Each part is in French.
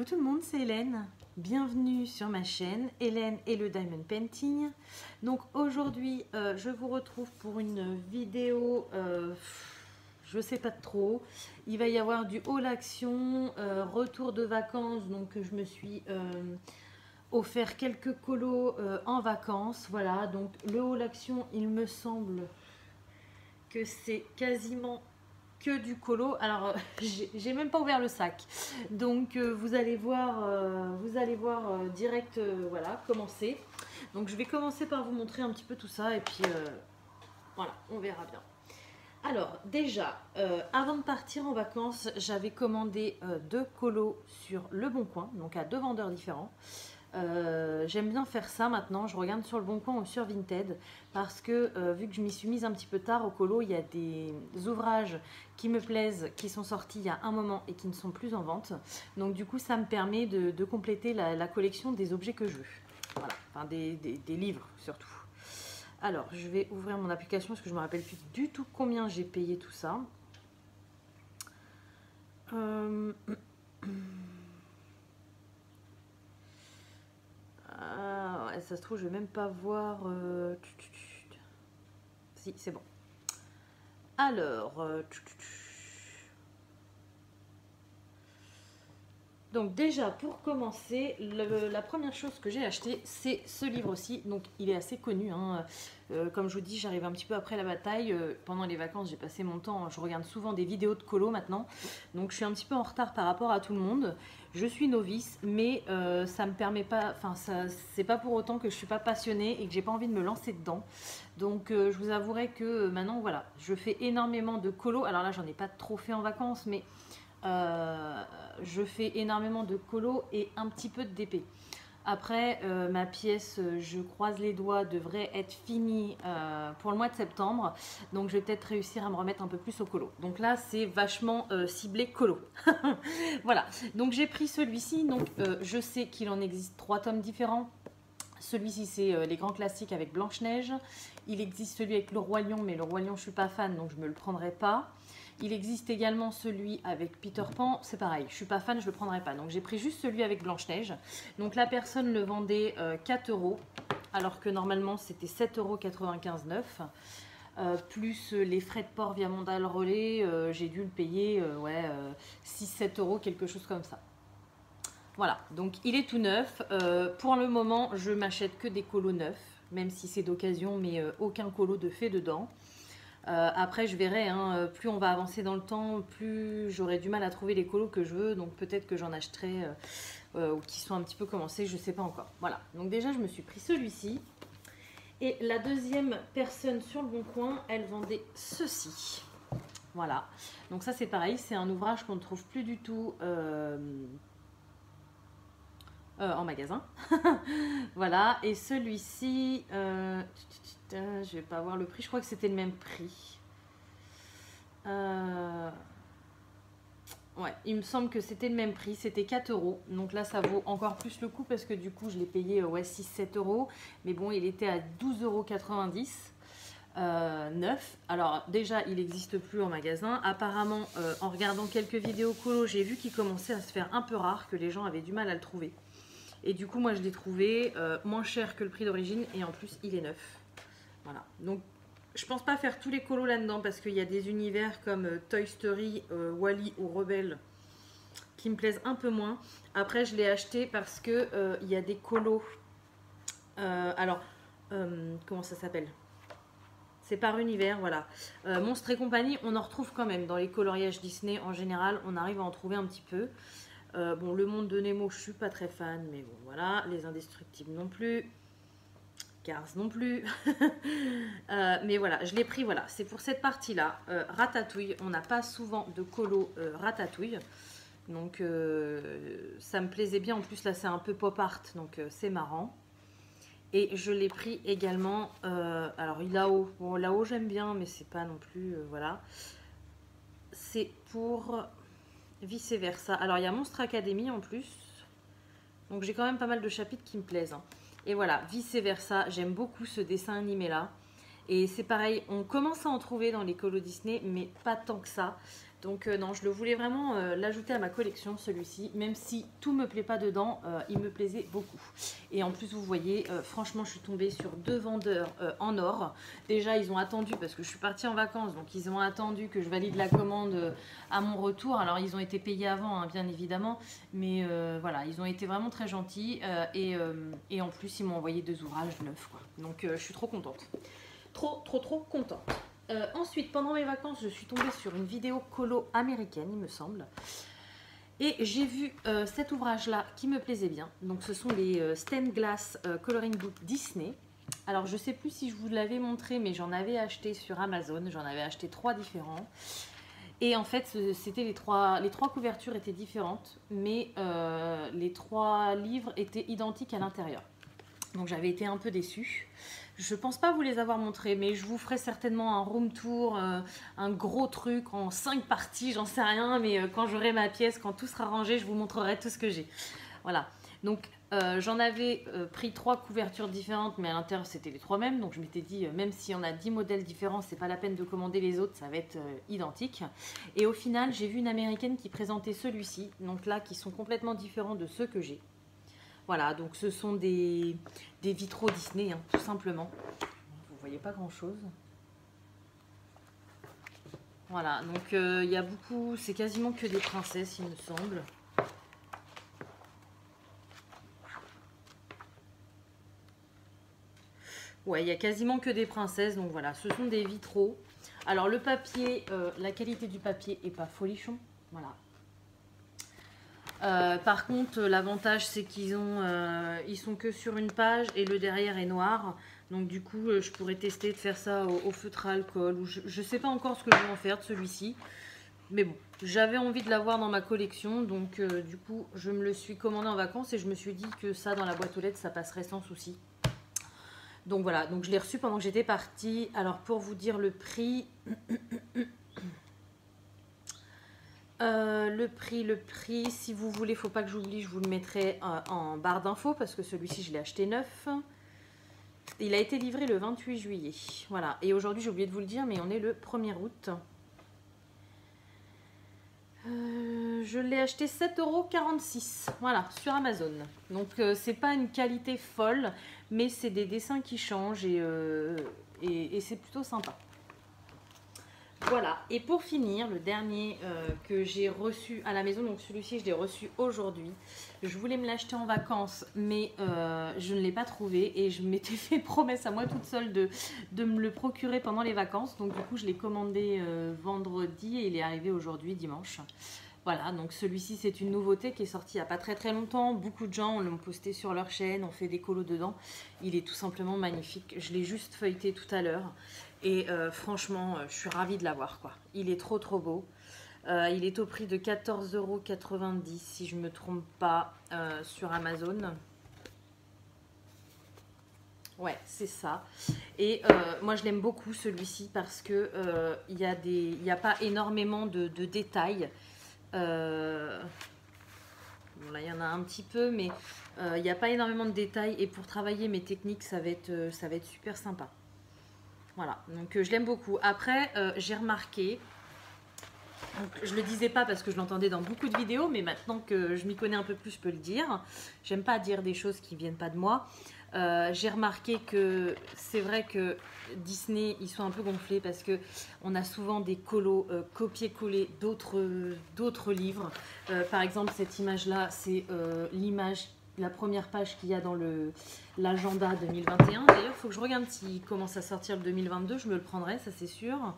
Coucou tout le monde, c'est Hélène. Bienvenue sur ma chaîne Hélène et le Diamond Painting. Donc aujourd'hui, je vous retrouve pour une vidéo, je sais pas trop. Il va y avoir du haul action, retour de vacances. Donc je me suis offert quelques colos en vacances. Voilà, donc le haul action, il me semble que c'est quasiment que du colo. Alors j'ai même pas ouvert le sac, donc vous allez voir direct voilà comment c'est. Donc je vais commencer par vous montrer un petit peu tout ça et puis voilà, on verra bien. Alors déjà avant de partir en vacances, j'avais commandé 2 colos sur Le Bon Coin, donc à 2 vendeurs différents. J'aime bien faire ça maintenant, je regarde sur Le Bon Coin ou sur Vinted parce que vu que je m'y suis mise un petit peu tard au colo, il y a des ouvrages qui me plaisent, qui sont sortis il y a un moment et qui ne sont plus en vente. Donc du coup ça me permet de compléter la collection des objets que je veux. Voilà, enfin des livres surtout. Alors je vais ouvrir mon application parce que je ne me rappelle plus du tout combien j'ai payé tout ça. Ah, ouais, ça se trouve, je vais même pas voir. Si, c'est bon. Alors, donc déjà pour commencer, la première chose que j'ai acheté, c'est ce livre aussi. Donc il est assez connu, hein. Comme je vous dis, j'arrive un petit peu après la bataille. Pendant les vacances, j'ai passé mon temps, je regarde souvent des vidéos de colo maintenant. Donc je suis un petit peu en retard par rapport à tout le monde. Je suis novice, mais ça me permet pas, enfin c'est pas pour autant que je suis pas passionnée et que j'ai pas envie de me lancer dedans. Donc je vous avouerai que maintenant voilà, je fais énormément de colo. Alors là, j'en ai pas trop fait en vacances, mais je fais énormément de colo et un petit peu de DP. Après, ma pièce, je croise les doigts, devrait être finie pour le mois de septembre. Donc, je vais peut-être réussir à me remettre un peu plus au colo. Donc là, c'est vachement ciblé colo. Voilà. Donc, j'ai pris celui-ci. Donc, je sais qu'il en existe 3 tomes différents. Celui-ci, c'est les grands classiques avec Blanche-Neige. Il existe celui avec le Roi Lion, mais le Roi Lion, je ne suis pas fan, donc je ne me le prendrai pas. Il existe également celui avec Peter Pan, c'est pareil, je suis pas fan, je le prendrai pas. Donc j'ai pris juste celui avec Blanche-Neige. Donc la personne le vendait 4 €, alors que normalement c'était 7,95 €. Plus les frais de port via Mondial Relais, j'ai dû le payer 6-7 €, quelque chose comme ça. Voilà, donc il est tout neuf. Pour le moment, je m'achète que des colos neufs, même si c'est d'occasion, mais aucun colo de fait dedans. Après je verrai, hein, plus on va avancer dans le temps, plus j'aurai du mal à trouver les colos que je veux, donc peut-être que j'en achèterai ou qui sont un petit peu commencés, je sais pas encore. Voilà, donc déjà je me suis pris celui-ci. Et la deuxième personne sur Le Bon Coin, elle vendait ceci. Voilà, donc ça c'est pareil, c'est un ouvrage qu'on ne trouve plus du tout en magasin. Voilà, et celui-ci, je vais pas voir le prix, je crois que c'était le même prix. Ouais, il me semble que c'était le même prix, c'était 4 €. Donc là, ça vaut encore plus le coup parce que du coup, je l'ai payé 6-7 €. Mais bon, il était à 12,90 € neuf. Alors déjà, il n'existe plus en magasin. Apparemment, en regardant quelques vidéos colo, j'ai vu qu'il commençait à se faire un peu rare, que les gens avaient du mal à le trouver. Et du coup, moi, je l'ai trouvé moins cher que le prix d'origine et en plus, il est neuf. Voilà, donc je pense pas faire tous les colos là-dedans parce qu'il y a des univers comme Toy Story, Wall-E ou Rebelle qui me plaisent un peu moins. Après, je l'ai acheté parce que il y a des colos. Comment ça s'appelle? C'est par univers, voilà. Monstres et compagnie, on en retrouve quand même dans les coloriages Disney en général. On arrive à en trouver un petit peu. Bon, le monde de Nemo, je suis pas très fan, mais bon, voilà. Les Indestructibles non plus. Cars non plus. Mais voilà, je l'ai pris, voilà. C'est pour cette partie-là. Ratatouille, on n'a pas souvent de colo Ratatouille. Donc, ça me plaisait bien. En plus, là, c'est un peu pop art, donc c'est marrant. Et je l'ai pris également. Alors, là-haut, bon, là-haut, j'aime bien, mais c'est pas non plus, voilà. C'est pour vice versa. Alors, il y a Monstre Academy en plus. Donc, j'ai quand même pas mal de chapitres qui me plaisent, hein. Et voilà, vice versa, j'aime beaucoup ce dessin animé là. Et c'est pareil, on commence à en trouver dans les colos Disney, mais pas tant que ça. Donc non, je le voulais vraiment l'ajouter à ma collection, celui-ci. Même si tout me plaît pas dedans, il me plaisait beaucoup. Et en plus, vous voyez, franchement, je suis tombée sur 2 vendeurs en or. Déjà, ils ont attendu, parce que je suis partie en vacances, donc ils ont attendu que je valide la commande à mon retour. Alors, ils ont été payés avant, hein, bien évidemment. Mais voilà, ils ont été vraiment très gentils. Et en plus, ils m'ont envoyé 2 ouvrages neufs, quoi. Donc, je suis trop contente. Trop contente. Ensuite, pendant mes vacances, je suis tombée sur une vidéo colo américaine, il me semble. Et j'ai vu cet ouvrage-là qui me plaisait bien. Donc, ce sont les Stained Glass Coloring Book Disney. Alors, je ne sais plus si je vous l'avais montré, mais j'en avais acheté sur Amazon. J'en avais acheté 3 différents. Et en fait, c'était les trois couvertures étaient différentes, mais les 3 livres étaient identiques à l'intérieur. Donc, j'avais été un peu déçue. Je pense pas vous les avoir montrés, mais je vous ferai certainement un room tour, un gros truc en 5 parties, j'en sais rien, mais quand j'aurai ma pièce, quand tout sera rangé, je vous montrerai tout ce que j'ai. Voilà, donc j'en avais pris 3 couvertures différentes, mais à l'intérieur c'était les 3 mêmes, donc je m'étais dit, même si on a 10 modèles différents, c'est pas la peine de commander les autres, ça va être identique. Et au final, j'ai vu une américaine qui présentait celui-ci, donc là, qui sont complètement différents de ceux que j'ai. Voilà, donc ce sont des vitraux Disney, hein, tout simplement. Vous voyez pas grand-chose. Voilà, donc il y a beaucoup, c'est quasiment que des princesses, il me semble. Ouais, il y a quasiment que des princesses, donc voilà, ce sont des vitraux. Alors le papier, la qualité du papier est pas folichon, voilà. Par contre, l'avantage c'est qu'ils sont que sur une page et le derrière est noir. Donc du coup, je pourrais tester de faire ça au feutre à alcool. Ou je sais pas encore ce que je vais en faire de celui-ci. Mais bon, j'avais envie de l'avoir dans ma collection. Donc du coup, je me le suis commandé en vacances et je me suis dit que ça, dans la boîte aux lettres, ça passerait sans souci. Donc voilà, donc je l'ai reçu pendant que j'étais partie. Alors pour vous dire le prix... le prix, si vous voulez, faut pas que j'oublie, je vous le mettrai en barre d'infos parce que celui-ci je l'ai acheté neuf. Il a été livré le 28 juillet. Voilà, et aujourd'hui j'ai oublié de vous le dire, mais on est le 1er août. Je l'ai acheté 7,46 €, voilà, sur Amazon. Donc c'est pas une qualité folle, mais c'est des dessins qui changent et c'est plutôt sympa. Voilà, et pour finir, le dernier que j'ai reçu à la maison, donc celui-ci je l'ai reçu aujourd'hui. Je voulais me l'acheter en vacances, mais je ne l'ai pas trouvé et je m'étais fait promesse à moi toute seule de me le procurer pendant les vacances. Donc du coup je l'ai commandé vendredi et il est arrivé aujourd'hui, dimanche. Voilà, donc celui-ci c'est une nouveauté qui est sortie il n'y a pas très longtemps. Beaucoup de gens l'ont posté sur leur chaîne, ont fait des colos dedans. Il est tout simplement magnifique. Je l'ai juste feuilleté tout à l'heure. Et franchement, je suis ravie de l'avoir, quoi. Il est trop beau. Il est au prix de 14,90 € si je ne me trompe pas sur Amazon. Ouais, c'est ça. Et moi, je l'aime beaucoup celui-ci parce que il y a pas énormément de détails. Bon, là, il y en a un petit peu, mais il n'y a pas énormément de détails. Et pour travailler mes techniques, ça va être super sympa. Voilà, donc je l'aime beaucoup. Après, j'ai remarqué, donc, je ne le disais pas parce que je l'entendais dans beaucoup de vidéos, mais maintenant que je m'y connais un peu plus, je peux le dire. J'aime pas dire des choses qui ne viennent pas de moi. J'ai remarqué que c'est vrai que Disney, ils sont un peu gonflés parce qu'on a souvent des colos copier-coller d'autres livres. Par exemple, cette image-là, c'est l'image, la première page qu'il y a dans l'agenda 2021. D'ailleurs, il faut que je regarde s'il commence à sortir le 2022. Je me le prendrai, ça c'est sûr.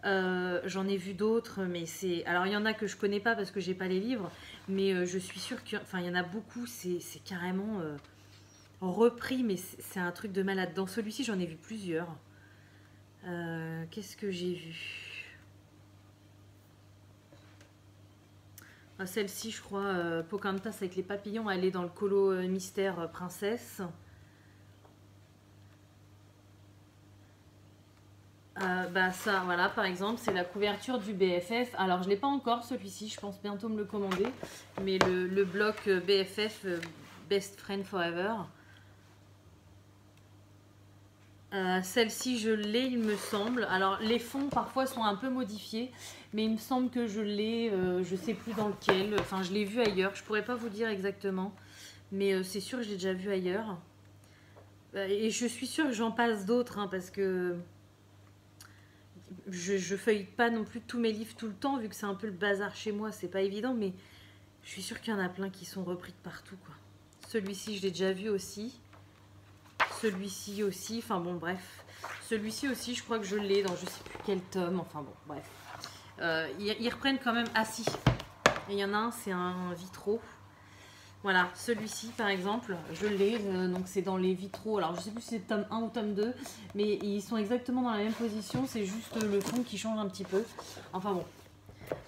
J'en ai vu d'autres, mais c'est... Alors, il y en a que je connais pas parce que j'ai pas les livres, mais je suis sûre qu'il y en a beaucoup, c'est carrément repris, mais c'est un truc de malade. Dans celui-ci, j'en ai vu plusieurs. Qu'est-ce que j'ai vu? Celle-ci, je crois, Pocahontas avec les papillons, elle est dans le colo mystère princesse. Bah ça, voilà, par exemple, c'est la couverture du BFF. Alors, je ne l'ai pas encore, celui-ci, je pense bientôt me le commander. Mais le bloc BFF, Best Friend Forever. Celle-ci, je l'ai, il me semble. Alors, les fonds, parfois, sont un peu modifiés. Mais il me semble que je l'ai, je sais plus dans lequel. Enfin, je l'ai vu ailleurs. Je pourrais pas vous dire exactement. Mais c'est sûr que je l'ai déjà vu ailleurs. Et je suis sûre que j'en passe d'autres. Hein, parce que je feuille pas non plus tous mes livres tout le temps. Vu que c'est un peu le bazar chez moi. C'est pas évident. Mais je suis sûre qu'il y en a plein qui sont repris de partout, quoi. Celui-ci, je l'ai déjà vu aussi. Celui-ci aussi, enfin bon, bref. Celui-ci aussi, je crois que je l'ai dans je sais plus quel tome, enfin bon, bref. Ils reprennent quand même assis. Et il y en a un, c'est un vitraux. Voilà, celui-ci par exemple, je l'ai, donc c'est dans les vitraux. Alors je sais plus si c'est tome 1 ou tome 2, mais ils sont exactement dans la même position, c'est juste le fond qui change un petit peu. Enfin bon,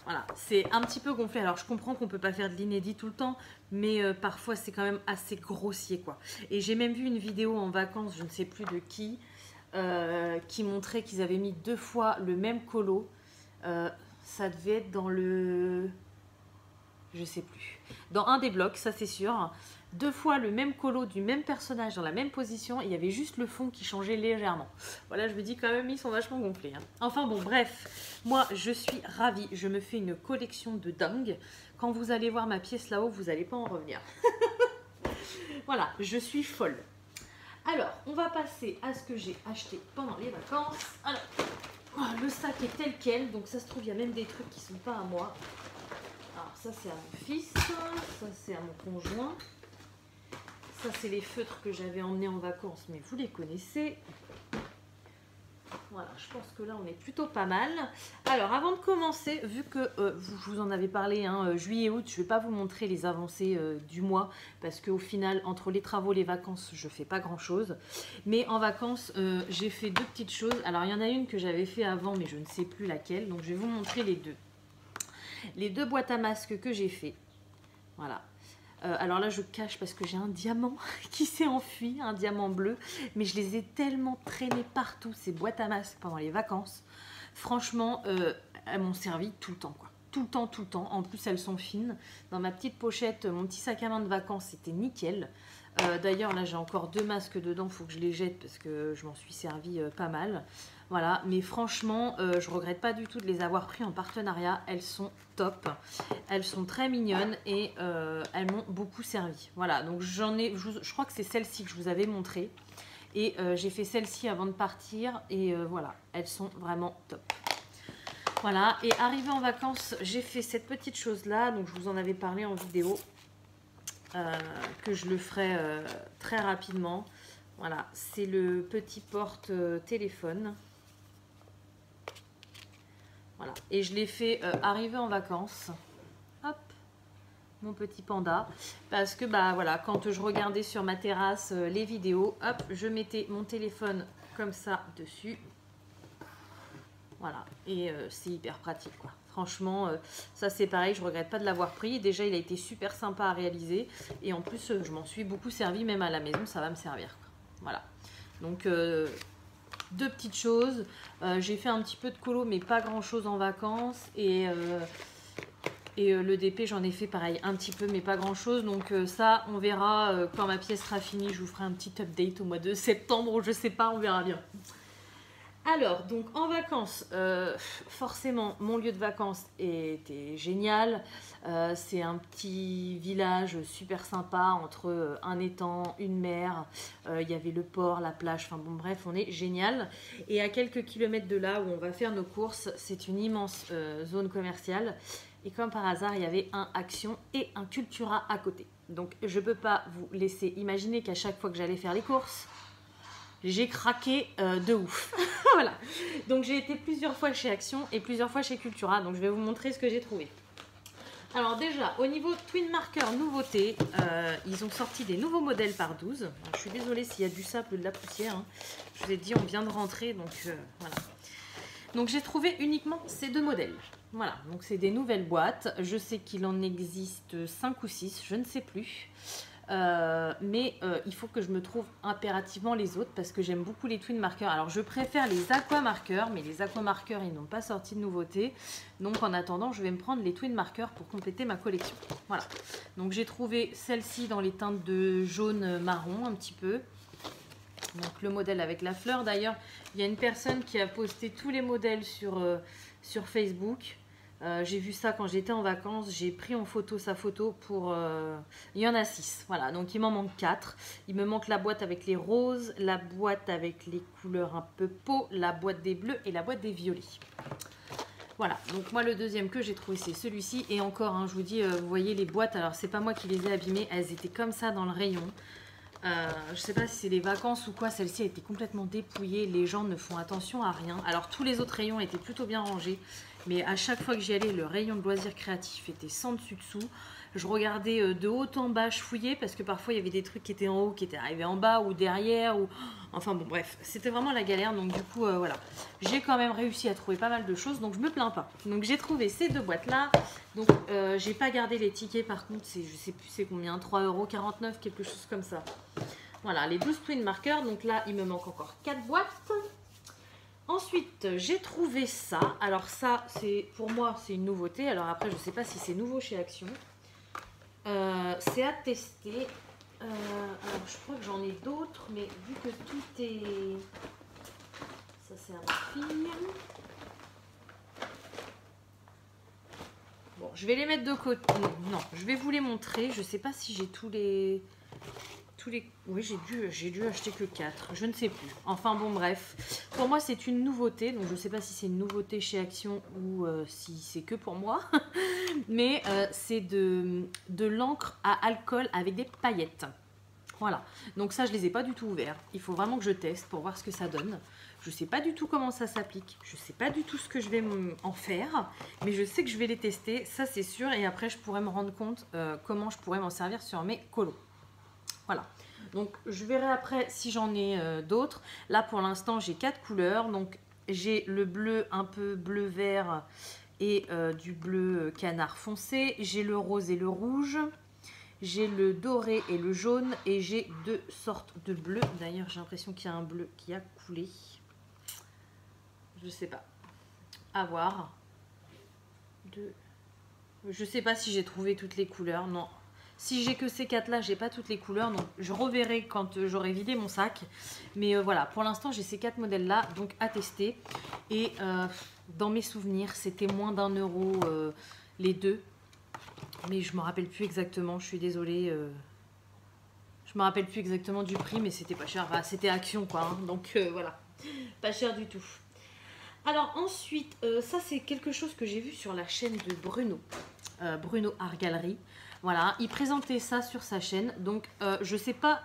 voilà, c'est un petit peu gonflé. Alors je comprends qu'on peut pas faire de l'inédit tout le temps, mais parfois c'est quand même assez grossier, quoi. Et j'ai même vu une vidéo en vacances, je ne sais plus de qui montrait qu'ils avaient mis 2 fois le même colo. Ça devait être dans le... je sais plus. Dans un des blocs, ça c'est sûr. 2 fois le même colo du même personnage dans la même position. Il y avait juste le fond qui changeait légèrement. Voilà, je me dis quand même, ils sont vachement gonflés. Hein. Enfin bon, bref. Moi, je suis ravie. Je me fais une collection de dingue. Quand vous allez voir ma pièce là-haut, vous n'allez pas en revenir. Voilà, je suis folle. Alors, on va passer à ce que j'ai acheté pendant les vacances. Alors, le sac est tel quel. Donc ça se trouve, il y a même des trucs qui ne sont pas à moi. Alors ça c'est à mon fils, ça c'est à mon conjoint, ça c'est les feutres que j'avais emmenés en vacances, mais vous les connaissez. Voilà, je pense que là on est plutôt pas mal. Alors avant de commencer, vu que je vous en avais parlé, hein, juillet-août, je ne vais pas vous montrer les avancées du mois, parce qu'au final, entre les travaux et les vacances, je ne fais pas grand-chose. Mais en vacances, j'ai fait 2 petites choses. Alors il y en a une que j'avais fait avant, mais je ne sais plus laquelle, donc je vais vous montrer les deux. Les 2 boîtes à masques que j'ai fait. Voilà. Alors là, je cache parce que j'ai un diamant qui s'est enfui, un diamant bleu. Mais je les ai tellement traînés partout, ces boîtes à masques, pendant les vacances. Franchement, elles m'ont servi tout le temps, quoi. Tout le temps, tout le temps. En plus, elles sont fines. Dans ma petite pochette, mon petit sac à main de vacances, c'était nickel. D'ailleurs, là, j'ai encore 2 masques dedans. Il faut que je les jette parce que je m'en suis servi pas mal. Voilà, mais franchement, je regrette pas du tout de les avoir pris en partenariat. Elles sont top, elles sont très mignonnes et elles m'ont beaucoup servi. Voilà, donc je crois que c'est celle-ci que je vous avais montré. Et j'ai fait celle-ci avant de partir et voilà, elles sont vraiment top. Voilà, et arrivé en vacances, j'ai fait cette petite chose-là. Donc je vous en avais parlé en vidéo, que je le ferai très rapidement. Voilà, c'est le petit porte-téléphone. Voilà. Et je l'ai fait arriver en vacances. Hop, mon petit panda. Parce que bah voilà, quand je regardais sur ma terrasse les vidéos, hop, je mettais mon téléphone comme ça dessus. Voilà. Et c'est hyper pratique, quoi. Franchement, ça c'est pareil, je regrette pas de l'avoir pris. Déjà, il a été super sympa à réaliser. Et en plus, je m'en suis beaucoup servi, même à la maison, ça va me servir, quoi. Voilà. Donc... 2 petites choses. J'ai fait un petit peu de colo, mais pas grand chose en vacances. Et le DP, j'en ai fait pareil, un petit peu, mais pas grand chose. Donc ça, on verra quand ma pièce sera finie. Je vous ferai un petit update au mois de septembre, ou je sais pas, on verra bien. Alors, donc en vacances, forcément, mon lieu de vacances était génial. C'est un petit village super sympa entre un étang, une mer. Il y avait le port, la plage, enfin bon bref, on est génial. Et à quelques kilomètres de là où on va faire nos courses, c'est une immense zone commerciale. Et comme par hasard, il y avait un Action et un Cultura à côté. Donc je ne peux pas vous laisser imaginer qu'à chaque fois que j'allais faire les courses, j'ai craqué de ouf. Voilà. Donc j'ai été plusieurs fois chez Action et plusieurs fois chez Cultura. Donc je vais vous montrer ce que j'ai trouvé. Alors déjà, au niveau Twin Marker nouveauté, ils ont sorti des nouveaux modèles par 12. Alors, je suis désolée s'il y a du sable ou de la poussière. Hein. Je vous ai dit, on vient de rentrer, donc voilà. Donc j'ai trouvé uniquement ces 2 modèles. Voilà, donc c'est des nouvelles boîtes. Je sais qu'il en existe 5 ou 6, je ne sais plus. Mais il faut que je me trouve impérativement les autres parce que j'aime beaucoup les Twin Markers. Alors je préfère les Aqua Markers, mais les Aqua Markers ils n'ont pas sorti de nouveauté. Donc en attendant, je vais me prendre les Twin Markers pour compléter ma collection. Voilà. Donc j'ai trouvé celle-ci dans les teintes de jaune marron un petit peu. Donc le modèle avec la fleur. D'ailleurs, il y a une personne qui a posté tous les modèles sur Facebook. J'ai vu ça quand j'étais en vacances. J'ai pris en photo sa photo pour... il y en a 6. Voilà, donc il m'en manque 4. Il me manque la boîte avec les roses, la boîte avec les couleurs un peu peau, la boîte des bleus et la boîte des violets. Voilà, donc moi le deuxième que j'ai trouvé c'est celui-ci. Et encore, hein, je vous dis, vous voyez les boîtes, alors c'est pas moi qui les ai abîmées, elles étaient comme ça dans le rayon. Je sais pas si c'est les vacances ou quoi, celle-ci a été complètement dépouillée, les gens ne font attention à rien. Alors tous les autres rayons étaient plutôt bien rangés, mais à chaque fois que j'y allais, le rayon de loisirs créatifs était sans dessus-dessous. Je regardais de haut en bas, je fouillais parce que parfois il y avait des trucs qui étaient en haut, qui étaient arrivés en bas ou derrière. Ou... Enfin bon bref, c'était vraiment la galère. Donc du coup voilà, j'ai quand même réussi à trouver pas mal de choses, donc je me plains pas. Donc j'ai trouvé ces deux boîtes là. Donc j'ai pas gardé les tickets par contre, je sais plus c'est combien, 3,49 €, quelque chose comme ça. Voilà, les 12 print markers. Donc là il me manque encore 4 boîtes. Ensuite, j'ai trouvé ça. Alors ça, c'est pour moi, c'est une nouveauté. Alors après, je ne sais pas si c'est nouveau chez Action. C'est à tester. Alors, je crois que j'en ai d'autres, mais vu que tout est... Ça, c'est un fil. Bon, je vais les mettre de côté. Non, je vais vous les montrer. Je ne sais pas si j'ai tous les... Oui, j'ai dû acheter que 4, je ne sais plus. Enfin bon bref, pour moi c'est une nouveauté, donc je ne sais pas si c'est une nouveauté chez Action ou si c'est que pour moi. Mais c'est de l'encre à alcool avec des paillettes. Voilà, donc ça je les ai pas du tout ouverts. Il faut vraiment que je teste pour voir ce que ça donne. Je ne sais pas du tout comment ça s'applique, je ne sais pas du tout ce que je vais en faire, mais je sais que je vais les tester, ça c'est sûr. Et après je pourrais me rendre compte comment je pourrais m'en servir sur mes colos. Voilà, donc je verrai après si j'en ai d'autres. Là pour l'instant j'ai 4 couleurs. Donc j'ai le bleu un peu bleu vert et du bleu canard foncé. J'ai le rose et le rouge. J'ai le doré et le jaune. Et j'ai 2 sortes de bleu. D'ailleurs j'ai l'impression qu'il y a un bleu qui a coulé. Je sais pas. À voir. Je sais pas si j'ai trouvé toutes les couleurs. Non. Si j'ai que ces 4 là, j'ai pas toutes les couleurs, donc je reverrai quand j'aurai vidé mon sac. Mais voilà, pour l'instant j'ai ces 4 modèles là, donc à tester. Et dans mes souvenirs, c'était moins d'1 € les deux. Mais je me rappelle plus exactement, je suis désolée. Je me rappelle plus exactement du prix, mais c'était pas cher. Enfin, c'était Action quoi, hein, donc voilà, pas cher du tout. Alors ensuite, ça c'est quelque chose que j'ai vu sur la chaîne de Bruno. Bruno Art Gallery. Voilà, il présentait ça sur sa chaîne. Donc, je sais pas,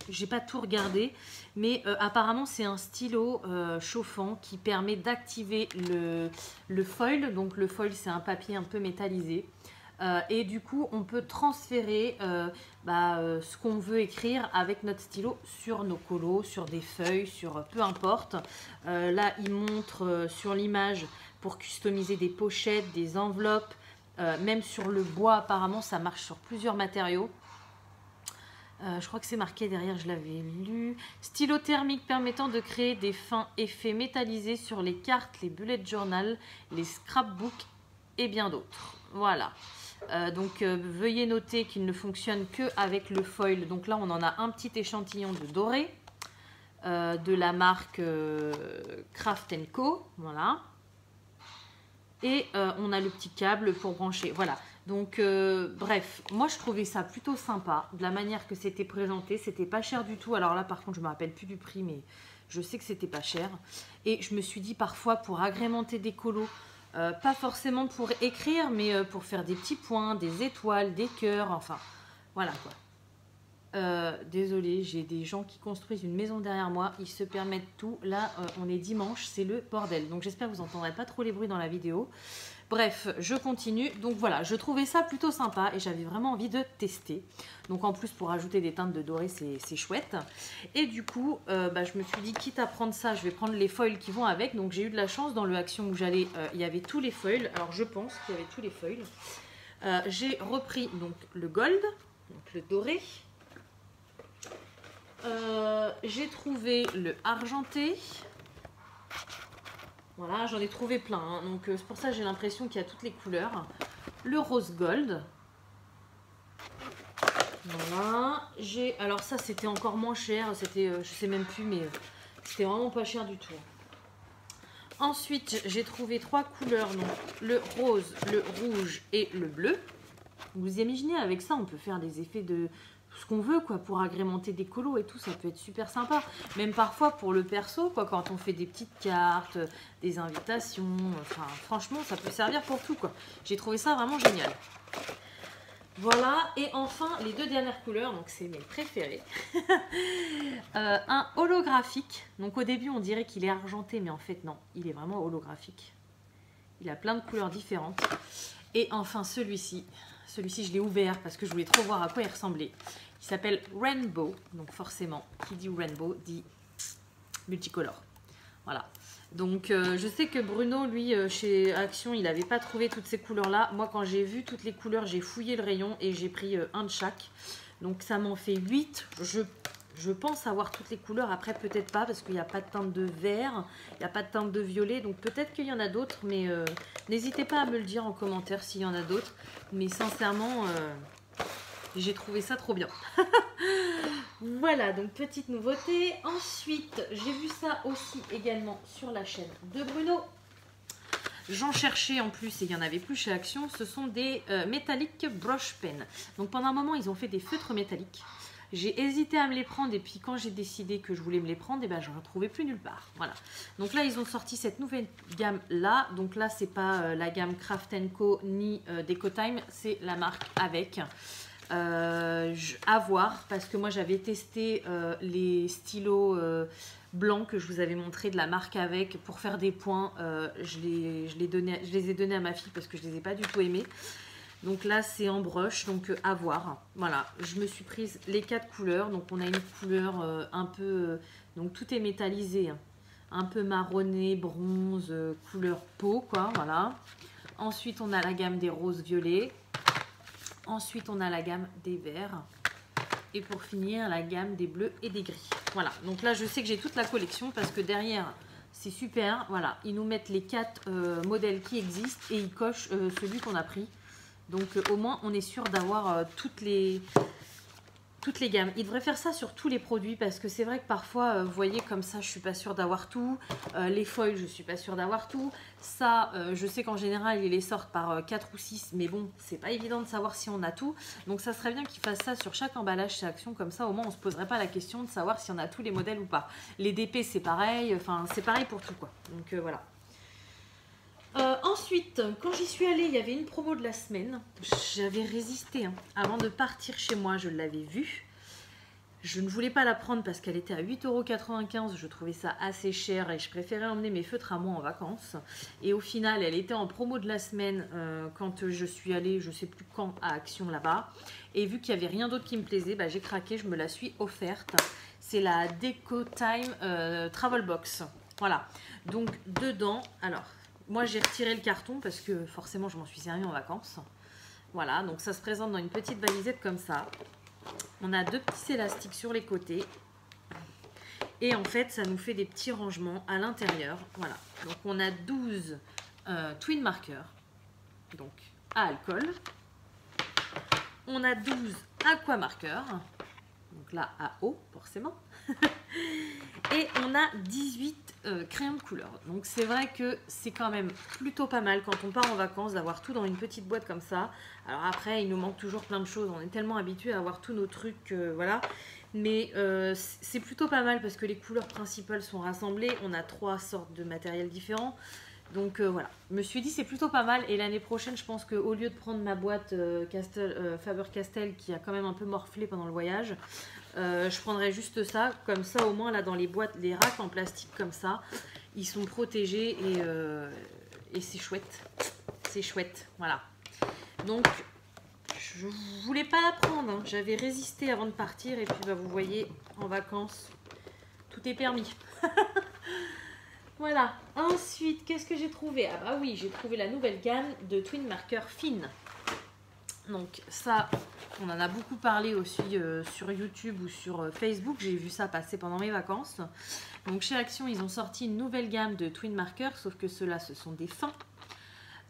j'ai pas tout regardé, mais apparemment, c'est un stylo chauffant qui permet d'activer le foil. Donc, le foil, c'est un papier un peu métallisé. Et du coup, on peut transférer ce qu'on veut écrire avec notre stylo sur nos colos, sur des feuilles, sur peu importe. Là, il montre sur l'image pour customiser des pochettes, des enveloppes. Même sur le bois, apparemment, ça marche sur plusieurs matériaux. Je crois que c'est marqué derrière, je l'avais lu. Stylo thermique permettant de créer des fins effets métallisés sur les cartes, les bullet journal, les scrapbooks et bien d'autres. Voilà. Donc, veuillez noter qu'il ne fonctionne que avec le foil. Donc là, on en a un petit échantillon de doré de la marque Craft & Co. Voilà. Et on a le petit câble pour brancher. Voilà. Donc, bref, moi je trouvais ça plutôt sympa. De la manière que c'était présenté, c'était pas cher du tout. Alors là, par contre, je me rappelle plus du prix, mais je sais que c'était pas cher. Et je me suis dit parfois pour agrémenter des colos, pas forcément pour écrire, mais pour faire des petits points, des étoiles, des cœurs, enfin, voilà quoi. Désolée, j'ai des gens qui construisent une maison derrière moi, ils se permettent tout. Là, on est dimanche, c'est le bordel. Donc j'espère que vous n'entendrez pas trop les bruits dans la vidéo. Bref, je continue. Donc voilà, je trouvais ça plutôt sympa et j'avais vraiment envie de tester. Donc en plus, pour ajouter des teintes de doré, c'est chouette. Et du coup, je me suis dit, quitte à prendre ça, je vais prendre les foils qui vont avec. Donc j'ai eu de la chance, dans le Action où j'allais, il y avait tous les foils. Alors je pense qu'il y avait tous les foils. J'ai repris donc le gold, donc le doré. J'ai trouvé le argenté. Voilà, j'en ai trouvé plein, hein. Donc c'est pour ça que j'ai l'impression qu'il y a toutes les couleurs. Le rose gold. Voilà. Alors ça, c'était encore moins cher. C'était, je sais même plus, mais c'était vraiment pas cher du tout. Ensuite, j'ai trouvé 3 couleurs, donc le rose, le rouge et le bleu. Vous imaginez, avec ça, on peut faire des effets de ce qu'on veut, quoi, pour agrémenter des colos et tout, ça peut être super sympa. Même parfois pour le perso, quoi, quand on fait des petites cartes, des invitations, enfin, franchement, ça peut servir pour tout, quoi. J'ai trouvé ça vraiment génial. Voilà, et enfin, les 2 dernières couleurs, donc c'est mes préférés. Un holographique. Donc au début, on dirait qu'il est argenté, mais en fait, non, il est vraiment holographique. Il a plein de couleurs différentes. Et enfin, celui-ci. Celui-ci, je l'ai ouvert parce que je voulais trop voir à quoi il ressemblait. Il s'appelle Rainbow. Donc forcément, qui dit Rainbow dit multicolore. Voilà. Donc je sais que Bruno, lui, chez Action, il n'avait pas trouvé toutes ces couleurs-là. Moi, quand j'ai vu toutes les couleurs, j'ai fouillé le rayon et j'ai pris un de chaque. Donc ça m'en fait 8. Je pense avoir toutes les couleurs. Après, peut-être pas parce qu'il n'y a pas de teinte de vert, il n'y a pas de teinte de violet. Donc peut-être qu'il y en a d'autres, mais n'hésitez pas à me le dire en commentaire s'il y en a d'autres. Mais sincèrement, j'ai trouvé ça trop bien. Voilà, donc petite nouveauté. Ensuite, j'ai vu ça aussi également sur la chaîne de Bruno. J'en cherchais en plus et il n'y en avait plus chez Action. Ce sont des métalliques brush pen. Donc pendant un moment, ils ont fait des feutres métalliques. J'ai hésité à me les prendre et puis quand j'ai décidé que je voulais me les prendre, et ben je ne retrouvais plus nulle part. Voilà. Donc là, ils ont sorti cette nouvelle gamme là. Donc là, c'est pas la gamme Craft & Co ni Decotime, c'est la marque avec. À voir parce que moi j'avais testé les stylos blancs que je vous avais montré de la marque avec pour faire des points. Je les ai donnés à ma fille parce que je les ai pas du tout aimés. Donc là c'est en brush, donc à voir. Voilà, je me suis prise les 4 couleurs. Donc on a une couleur un peu, donc tout est métallisé, hein, un peu marronné, bronze, couleur peau quoi. Voilà. Ensuite on a la gamme des roses violets. Ensuite, on a la gamme des verts. Et pour finir, la gamme des bleus et des gris. Voilà. Donc là, je sais que j'ai toute la collection parce que derrière, c'est super. Voilà. Ils nous mettent les 4 modèles qui existent et ils cochent celui qu'on a pris. Donc au moins, on est sûr d'avoir toutes les gammes. Ils devraient faire ça sur tous les produits parce que c'est vrai que parfois, vous voyez, comme ça, je suis pas sûre d'avoir tout. Les foils, je suis pas sûre d'avoir tout. Ça, je sais qu'en général, ils les sortent par 4 ou 6, mais bon, c'est pas évident de savoir si on a tout. Donc ça serait bien qu'ils fassent ça sur chaque emballage chez Action, comme ça, au moins, on se poserait pas la question de savoir si on a tous les modèles ou pas. Les DP, c'est pareil, enfin, c'est pareil pour tout, quoi. Donc voilà. Ensuite, quand j'y suis allée, il y avait une promo de la semaine. J'avais résisté, hein. Avant de partir chez moi, je l'avais vue. Je ne voulais pas la prendre parce qu'elle était à 8,95 €. Je trouvais ça assez cher et je préférais emmener mes feutres à moi en vacances. Et au final, elle était en promo de la semaine quand je suis allée, je ne sais plus quand, à Action là-bas. Et vu qu'il n'y avait rien d'autre qui me plaisait, bah, j'ai craqué, je me la suis offerte. C'est la Decotime Travel Box. Voilà. Donc dedans, alors... Moi, j'ai retiré le carton parce que forcément, je m'en suis servi en vacances. Voilà, donc ça se présente dans une petite valisette comme ça. On a 2 petits élastiques sur les côtés. Et en fait, ça nous fait des petits rangements à l'intérieur. Voilà, donc on a 12 twin markers, donc à alcool. On a 12 aqua markers, donc là à eau, forcément. Et on a 18 crayons de couleur. Donc c'est vrai que c'est quand même plutôt pas mal quand on part en vacances d'avoir tout dans une petite boîte comme ça. Alors après, il nous manque toujours plein de choses. On est tellement habitué à avoir tous nos trucs, voilà. Mais c'est plutôt pas mal parce que les couleurs principales sont rassemblées. On a 3 sortes de matériel différents. Donc voilà, je me suis dit c'est plutôt pas mal. Et l'année prochaine, je pense qu'au lieu de prendre ma boîte Faber-Castell qui a quand même un peu morflé pendant le voyage, je prendrai juste ça. Comme ça, au moins, là, dans les boîtes, les racks en plastique comme ça, ils sont protégés et c'est chouette. C'est chouette, voilà. Donc, je voulais pas la prendre, hein. J'avais résisté avant de partir. Et puis, bah, vous voyez, en vacances, tout est permis. Voilà. Ensuite, qu'est-ce que j'ai trouvé? Ah bah oui, j'ai trouvé la nouvelle gamme de Twin Marker Fine. Donc ça, on en a beaucoup parlé aussi sur YouTube ou sur Facebook. J'ai vu ça passer pendant mes vacances. Donc chez Action, ils ont sorti une nouvelle gamme de Twin Marker, sauf que ceux-là, ce sont des fins.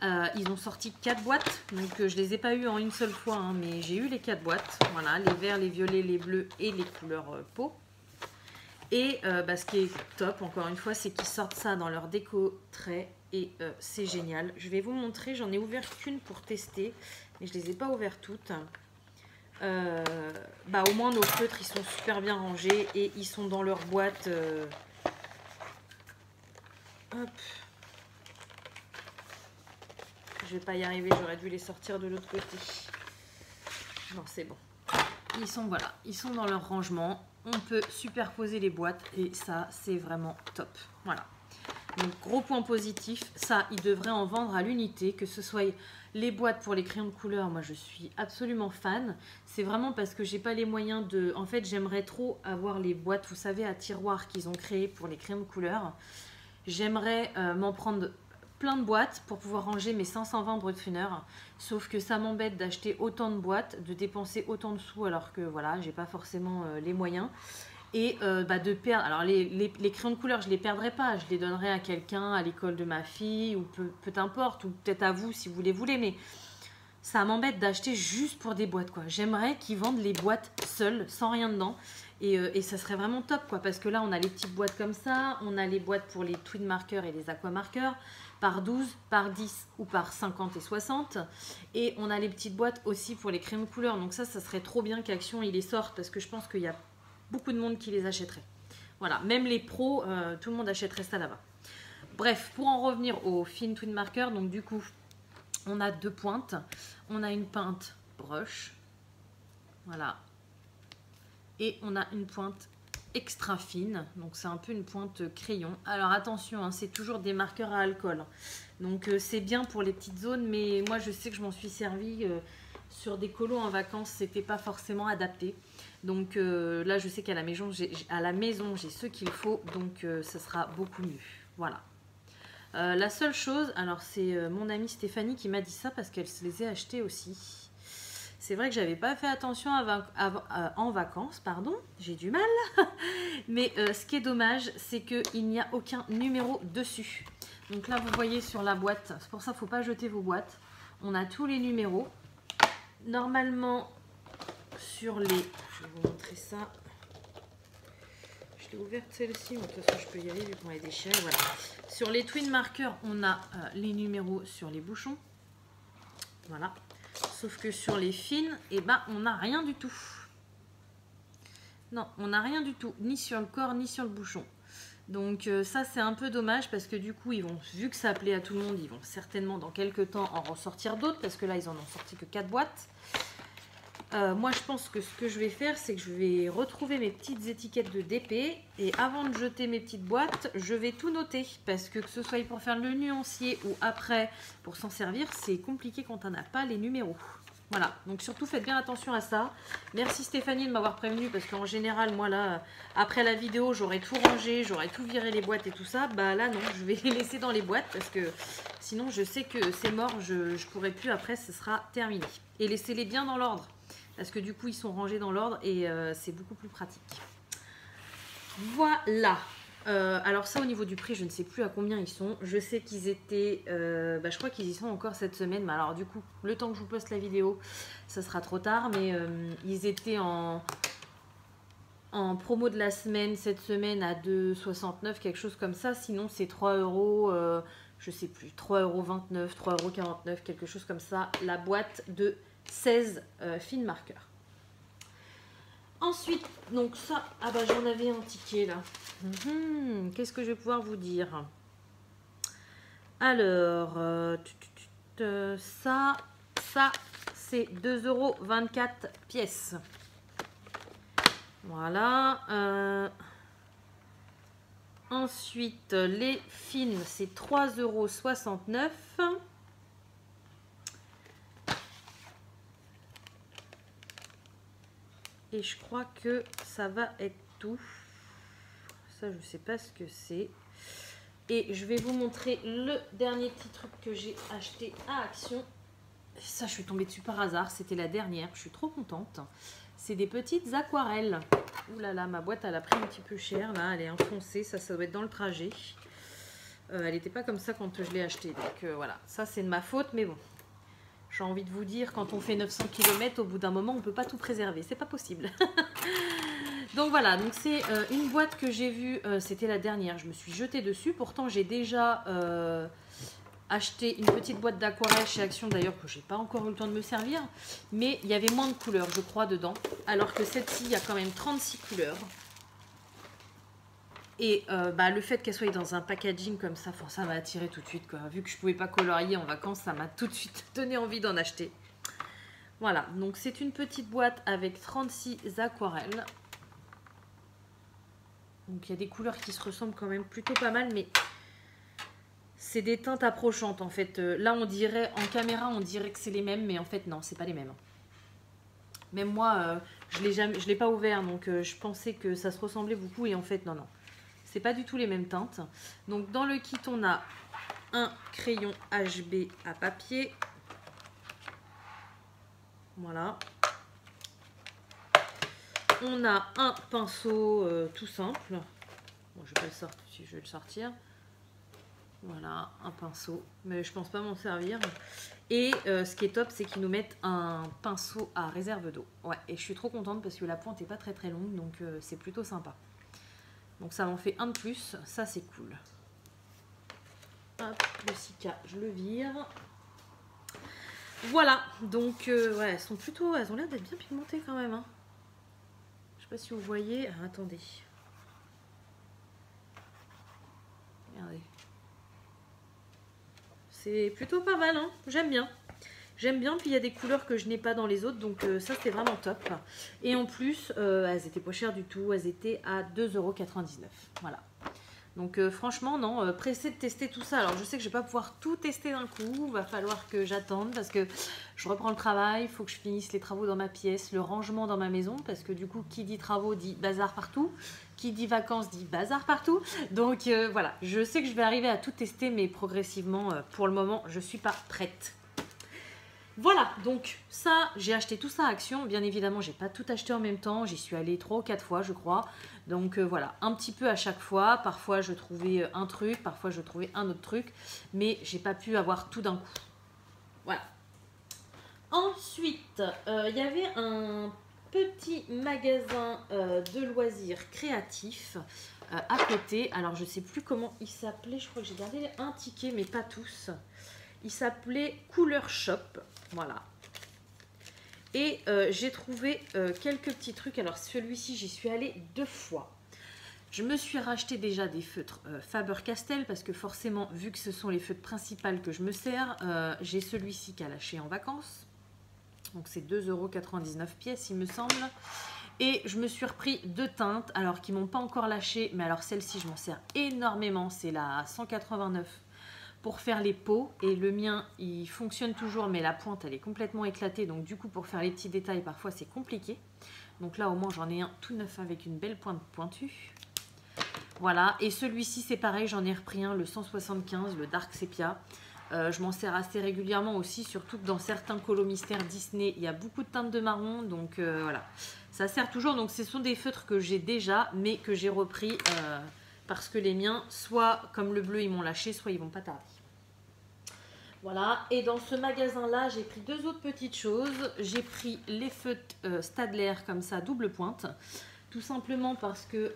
Ils ont sorti 4 boîtes, donc je les ai pas eu en une seule fois, hein, mais j'ai eu les 4 boîtes. Voilà, les verts, les violets, les bleus et les couleurs peau. Et ce qui est top, encore une fois, c'est qu'ils sortent ça dans leur déco trait et c'est génial. Je vais vous montrer, j'en ai ouvert qu'une pour tester, mais je les ai pas ouvertes toutes. Au moins nos feutres, ils sont super bien rangés et ils sont dans leur boîte. Hop. Je vais pas y arriver, j'aurais dû les sortir de l'autre côté. Non, c'est bon. Ils sont, voilà, ils sont dans leur rangement. On peut superposer les boîtes et ça, c'est vraiment top. Voilà. Donc, gros point positif, ça, ils devraient en vendre à l'unité, que ce soit les boîtes pour les crayons de couleur. Moi, je suis absolument fan. C'est vraiment parce que j'ai pas les moyens de... En fait, j'aimerais trop avoir les boîtes, vous savez, à tiroir qu'ils ont créées pour les crayons de couleur. J'aimerais m'en prendre plein de boîtes pour pouvoir ranger mes 520 Brutfuner, sauf que ça m'embête d'acheter autant de boîtes, de dépenser autant de sous alors que voilà, j'ai pas forcément les moyens et de perdre. Alors les crayons de couleur, je les perdrai pas, je les donnerai à quelqu'un à l'école de ma fille ou peu importe, ou peut-être à vous si vous les voulez, mais ça m'embête d'acheter juste pour des boîtes quoi. J'aimerais qu'ils vendent les boîtes seules, sans rien dedans. Et ça serait vraiment top quoi, parce que là on a les petites boîtes comme ça, on a les boîtes pour les twin markers et les aqua markers par 12, par 10 ou par 50 et 60, et on a les petites boîtes aussi pour les crayons de couleur. Donc ça serait trop bien qu'Action il les sorte, parce que je pense qu'il y a beaucoup de monde qui les achèterait. Voilà, même les pros, tout le monde achèterait ça là-bas. Bref, pour en revenir aux fines twin markers, donc du coup on a 2 pointes, on a une peinte brush, voilà. Et on a une pointe extra fine, donc c'est un peu une pointe crayon. Alors attention, hein, c'est toujours des marqueurs à alcool. Donc c'est bien pour les petites zones, mais moi je sais que je m'en suis servi sur des colos en vacances, c'était pas forcément adapté. Donc là je sais qu'à la maison j'ai ce qu'il faut, donc ça sera beaucoup mieux. Voilà. La seule chose, alors c'est mon amie Stéphanie qui m'a dit ça parce qu'elle se les a achetés aussi. C'est vrai que j'avais pas fait attention en vacances, pardon, j'ai du mal. Mais ce qui est dommage, c'est qu'il n'y a aucun numéro dessus. Donc là, vous voyez sur la boîte, c'est pour ça qu'il ne faut pas jeter vos boîtes. On a tous les numéros. Normalement, sur les... Je vais vous montrer ça. Je l'ai ouverte celle-ci, mais de toute façon, je peux y aller vu qu'on est déchiré. Voilà. Sur les twin markers, on a les numéros sur les bouchons. Voilà. Sauf que sur les fines, eh ben, on n'a rien du tout. Non, on n'a rien du tout, ni sur le corps, ni sur le bouchon. Donc ça, c'est un peu dommage parce que du coup, ils vont, vu que ça plaît à tout le monde, ils vont certainement dans quelques temps en ressortir d'autres parce que là, ils en ont sorti que 4 boîtes. Moi, je pense que ce que je vais faire, c'est que je vais retrouver mes petites étiquettes de DP et avant de jeter mes petites boîtes, je vais tout noter parce que ce soit pour faire le nuancier ou après pour s'en servir, c'est compliqué quand on n'a pas les numéros. Voilà, donc surtout faites bien attention à ça. Merci Stéphanie de m'avoir prévenu parce qu'en général, moi là, après la vidéo, j'aurais tout rangé, j'aurais tout viré les boîtes et tout ça. Bah là non, je vais les laisser dans les boîtes parce que sinon je sais que c'est mort, je pourrai plus après, ce sera terminé. Et laissez-les bien dans l'ordre parce que du coup, ils sont rangés dans l'ordre et c'est beaucoup plus pratique. Voilà. Alors ça au niveau du prix je ne sais plus à combien ils sont. Je sais qu'ils étaient je crois qu'ils y sont encore cette semaine, mais alors du coup le temps que je vous poste la vidéo ça sera trop tard, mais ils étaient en promo de la semaine cette semaine à 2,69 quelque chose comme ça. Sinon c'est 3 euros, je sais plus, 3,29 €, 3,49 €, quelque chose comme ça, la boîte de 16 fines marqueurs. Ensuite, donc ça, ah bah j'en avais un ticket là. Qu'est-ce que je vais pouvoir vous dire? Alors, ça c'est 2,24 € pièce. Voilà. Ensuite, les fines, c'est 3,69 €. Et je crois que ça va être tout. Ça, je ne sais pas ce que c'est. Et je vais vous montrer le dernier petit truc que j'ai acheté à Action. Ça, je suis tombée dessus par hasard. C'était la dernière. Je suis trop contente. C'est des petites aquarelles. Ouh là là, ma boîte, elle a pris un petit peu cher. Là, elle est enfoncée. Ça doit être dans le trajet. Elle n'était pas comme ça quand je l'ai acheté. Donc voilà, ça c'est de ma faute, mais bon. J'ai envie de vous dire, quand on fait 900 km, au bout d'un moment, on ne peut pas tout préserver. C'est pas possible. Donc voilà, donc c'est une boîte que j'ai vue, c'était la dernière. Je me suis jetée dessus. Pourtant, j'ai déjà acheté une petite boîte d'aquarelle chez Action, d'ailleurs, que j'ai pas encore eu le temps de me servir. Mais il y avait moins de couleurs, je crois, dedans. Alors que celle-ci, il y a quand même 36 couleurs. Et le fait qu'elle soit dans un packaging comme ça, ça m'a attiré tout de suite, quoi. Vu que je ne pouvais pas colorier en vacances, ça m'a tout de suite donné envie d'en acheter. Voilà, donc c'est une petite boîte avec 36 aquarelles. Donc il y a des couleurs qui se ressemblent quand même plutôt pas mal, mais c'est des teintes approchantes en fait. Là on dirait, en caméra on dirait que c'est les mêmes, mais en fait non, c'est pas les mêmes. Même moi, je l'ai pas ouvert, donc je pensais que ça se ressemblait beaucoup et en fait non. C'est pas du tout les mêmes teintes. Donc dans le kit, on a un crayon HB à papier. Voilà. On a un pinceau tout simple. Bon, je vais pas le sortir, si je vais le sortir. Voilà, un pinceau. Mais je pense pas m'en servir. Et ce qui est top, c'est qu'ils nous mettent un pinceau à réserve d'eau. Ouais, et je suis trop contente parce que la pointe est pas très très longue, donc c'est plutôt sympa. Donc ça m'en fait un de plus, ça c'est cool. Hop, le Sika, je le vire. Voilà, donc ouais, elles ont l'air d'être bien pigmentées quand même. Hein. Je sais pas si vous voyez. Ah, attendez. Regardez. C'est plutôt pas mal, hein. J'aime bien. J'aime bien, puis il y a des couleurs que je n'ai pas dans les autres, donc ça c'est vraiment top. Et en plus, elles étaient pas chères du tout, elles étaient à 2,99 €. Voilà. Donc franchement, non, pressée de tester tout ça. Alors je sais que je vais pas pouvoir tout tester d'un coup, il va falloir que j'attende parce que je reprends le travail, il faut que je finisse les travaux dans ma pièce, le rangement dans ma maison, parce que du coup, qui dit travaux dit bazar partout, qui dit vacances dit bazar partout. Donc voilà, je sais que je vais arriver à tout tester, mais progressivement, pour le moment, je suis pas prête. Voilà, donc ça, j'ai acheté tout ça à Action. Bien évidemment, j'ai pas tout acheté en même temps. J'y suis allée 3 ou 4 fois, je crois. Donc voilà, un petit peu à chaque fois. Parfois, je trouvais un truc, parfois, je trouvais un autre truc. Mais j'ai pas pu avoir tout d'un coup. Voilà. Ensuite, il y avait un petit magasin de loisirs créatifs à côté. Alors, je sais plus comment il s'appelait. Je crois que j'ai gardé un ticket, mais pas tous. Il s'appelait Couleur Shop. Voilà. Et j'ai trouvé quelques petits trucs. Alors celui-ci, j'y suis allée 2 fois. Je me suis racheté déjà des feutres Faber-Castell parce que forcément, vu que ce sont les feutres principales que je me sers, j'ai celui-ci qui a lâché en vacances. Donc c'est 2,99 € pièce, il me semble. Et je me suis repris 2 teintes, alors qui m'ont pas encore lâché. Mais alors celle-ci, je m'en sers énormément. C'est la 189. Pour faire les pots, et le mien il fonctionne toujours mais la pointe elle est complètement éclatée, donc du coup pour faire les petits détails parfois c'est compliqué. Donc là au moins j'en ai un tout neuf avec une belle pointe pointue. Voilà, et celui-ci c'est pareil, j'en ai repris un, le 175, le Dark Sepia. Je m'en sers assez régulièrement aussi, surtout que dans certains colos mystères Disney il y a beaucoup de teintes de marron, donc voilà, ça sert toujours. Donc ce sont des feutres que j'ai déjà mais que j'ai repris parce que les miens, soit comme le bleu, ils m'ont lâché, soit ils vont pas tarder. Voilà, et dans ce magasin-là, j'ai pris 2 autres petites choses. J'ai pris les feutres Staedtler, comme ça, double pointe. Tout simplement parce que,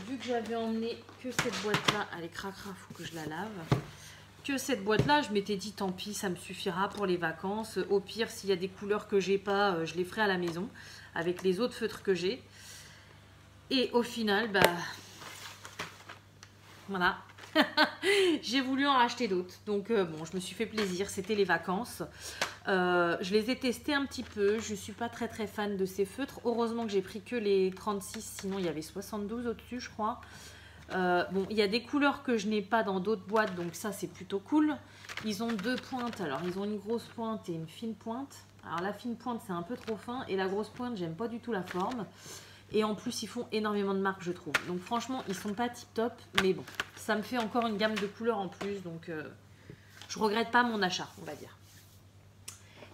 vu que j'avais emmené que cette boîte-là, allez, cracra, faut que je la lave. Que cette boîte-là, je m'étais dit, tant pis, ça me suffira pour les vacances. Au pire, s'il y a des couleurs que j'ai pas, je les ferai à la maison, avec les autres feutres que j'ai. Et au final, bah... Voilà, j'ai voulu en racheter d'autres. Donc bon, je me suis fait plaisir, c'était les vacances. Je les ai testés un petit peu, je ne suis pas très fan de ces feutres. Heureusement que j'ai pris que les 36, sinon il y avait 72 au-dessus je crois. Bon, il y a des couleurs que je n'ai pas dans d'autres boîtes, donc ça c'est plutôt cool. Ils ont 2 pointes, alors ils ont une grosse pointe et une fine pointe. Alors la fine pointe c'est un peu trop fin et la grosse pointe j'aime pas du tout la forme. Et en plus, ils font énormément de marques, je trouve. Donc franchement, ils sont pas tip top. Mais bon, ça me fait encore une gamme de couleurs en plus. Donc je regrette pas mon achat, on va dire.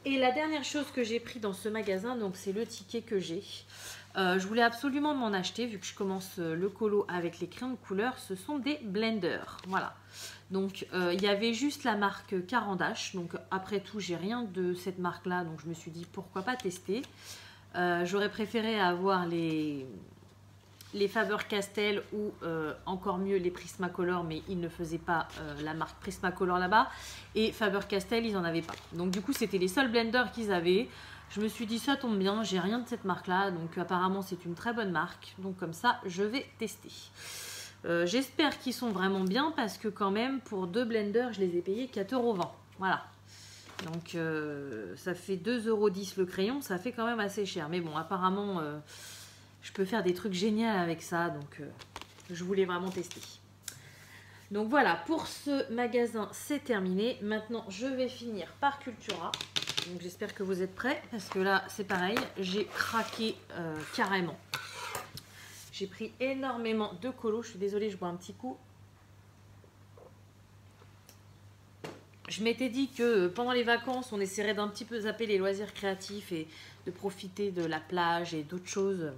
Et la dernière chose que j'ai pris dans ce magasin, donc c'est le ticket que j'ai. Je voulais absolument m'en acheter, vu que je commence le colo avec les crayons de couleur. Ce sont des blenders. Voilà. Donc il y avait juste la marque Caran d'Ache. Donc après tout, j'ai rien de cette marque-là. Donc je me suis dit pourquoi pas tester. J'aurais préféré avoir les Faber-Castell ou encore mieux les Prismacolor, mais ils ne faisaient pas la marque Prismacolor là-bas. Et Faber-Castell, ils n'en avaient pas. Donc du coup, c'était les seuls blenders qu'ils avaient. Je me suis dit, ça tombe bien, j'ai rien de cette marque-là. Donc apparemment, c'est une très bonne marque. Donc comme ça, je vais tester. J'espère qu'ils sont vraiment bien parce que quand même, pour 2 blenders, je les ai payés 4,20 €. Voilà. Donc ça fait 2,10 € le crayon, ça fait quand même assez cher. Mais bon, apparemment, je peux faire des trucs géniaux avec ça. Donc je voulais vraiment tester. Donc voilà, pour ce magasin, c'est terminé. Maintenant, je vais finir par Cultura. Donc j'espère que vous êtes prêts parce que là, c'est pareil. J'ai craqué carrément. J'ai pris énormément de colos. Je suis désolée, je bois un petit coup. Je m'étais dit que pendant les vacances, on essaierait d'un petit peu zapper les loisirs créatifs et de profiter de la plage et d'autres choses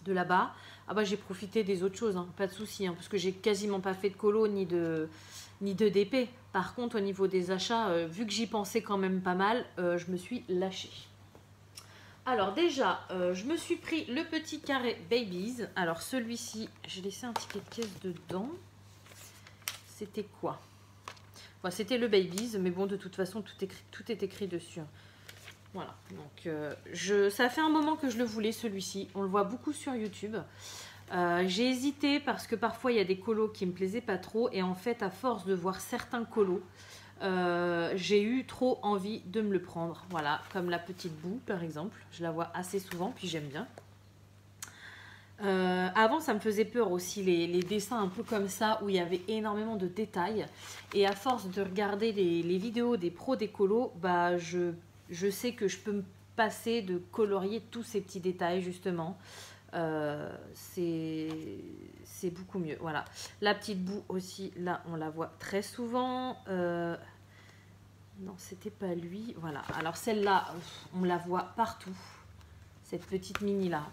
de là-bas. Ah bah j'ai profité des autres choses, hein, pas de souci, hein, parce que j'ai quasiment pas fait de colo ni de DP. Par contre, au niveau des achats, vu que j'y pensais quand même pas mal, je me suis lâchée. Alors déjà, je me suis pris le petit carré Babies. Alors celui-ci, j'ai laissé un ticket de caisse dedans. C'était quoi? Bon, c'était le Babies, mais bon, de toute façon, tout est écrit dessus. Voilà, donc ça fait un moment que je le voulais, celui-ci. On le voit beaucoup sur YouTube. J'ai hésité parce que parfois, il y a des colos qui me plaisaient pas trop. Et en fait, à force de voir certains colos, j'ai eu trop envie de me le prendre. Voilà, comme la petite boue par exemple, je la vois assez souvent, puis j'aime bien. Avant ça me faisait peur aussi les dessins un peu comme ça où il y avait énormément de détails, et à force de regarder les vidéos des pros des colos, bah je sais que je peux me passer de colorier tous ces petits détails justement. C'est beaucoup mieux. Voilà, la petite boue aussi, là on la voit très souvent. Non, c'était pas lui. Voilà, alors celle-là, on la voit partout. Cette petite mini là.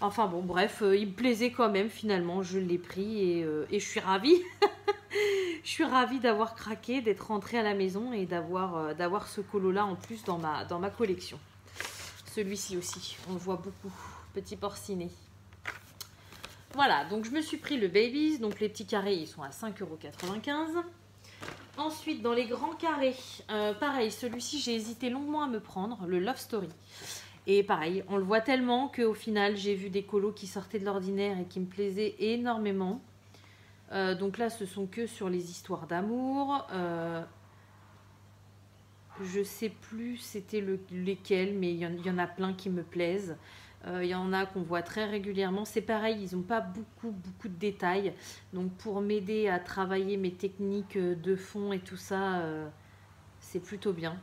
Enfin bon, bref, il me plaisait quand même finalement. Je l'ai pris et je suis ravie. Je suis ravie d'avoir craqué, d'être rentrée à la maison et d'avoir ce colo là en plus dans ma collection. Celui-ci aussi, on le voit beaucoup. Petit porcinet. Voilà, donc je me suis pris le Babies. Donc les petits carrés, ils sont à 5,95 €. Ensuite, dans les grands carrés, pareil, celui-ci, j'ai hésité longuement à me prendre, le Love Story. Et pareil, on le voit tellement qu'au final, j'ai vu des colos qui sortaient de l'ordinaire et qui me plaisaient énormément. Donc là, ce sont que sur les histoires d'amour. Je sais plus c'était lesquels, mais il y en a plein qui me plaisent. Il y en a qu'on voit très régulièrement. C'est pareil, ils n'ont pas beaucoup de détails. Donc pour m'aider à travailler mes techniques de fond et tout ça, c'est plutôt bien.